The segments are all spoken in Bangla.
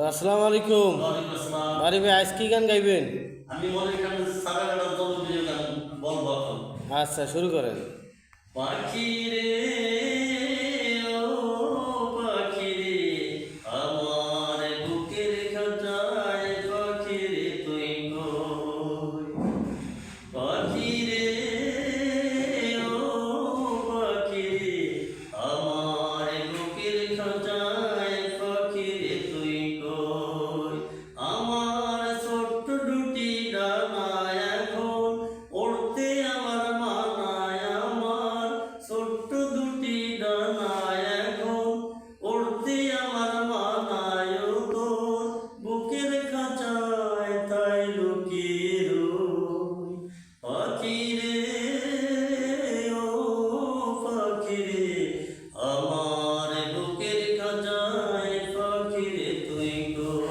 আসসালামু আলাইকুম। ওয়ালাইকুম আসসালাম। বাড়ি ভাই আজ কি গান গাইবেন? আমি মনে করেন সারা রাত জনপ্রিয় গান বলবো এখন। আচ্ছা, শুরু করেন। পাখি রে ও পাখি রে আমার বুকের খাঁচায় পাখি রে তুই কই। পাখি রে ও পাখি রে আমার বুকের খাঁচায় পাখি রে তুই কই। আমার ছোট্ট দুটি ডানা এখন উড়তে আমার মানায়, আমার ছোট্ট দুটি ডানা এখন উড়তে আমার মানায়, তোর বুকের খাঁচায় তাই লুকিয়ে রই। পাখি রে ও পাখি রে আমার বুকের খাঁচায় পাখি রে তুই কই।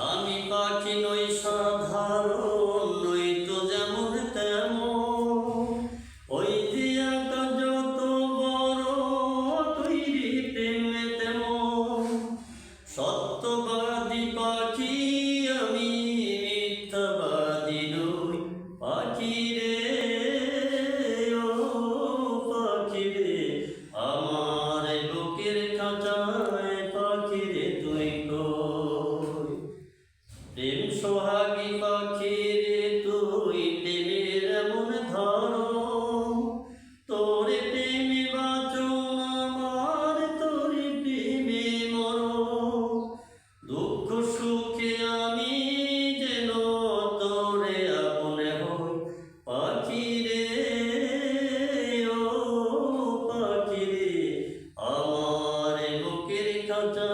আমি পাখি নই সাধারণ, নই তো যেমন তেমন, ওই যে আকাশ যত বড় তৈরি প্রেমে তেমন। সত্যবাদী পাখি আমি, মিথ্যাবাদী নই। পাখি রে ও পাখি রে আমার বুকের খাঁচায় পাখি রে তুই কই। প্রেম সোহাগী পাখি রে তুই প্রেমের এমন ধরন, তোর প্রেমে বাঁচন আমার, তোর প্রেমে মরণ। দুঃখ সুখে আমি যেন তোরে আপন হই। পাখি রে ও পাখি রে আমার বুকের খাঁচা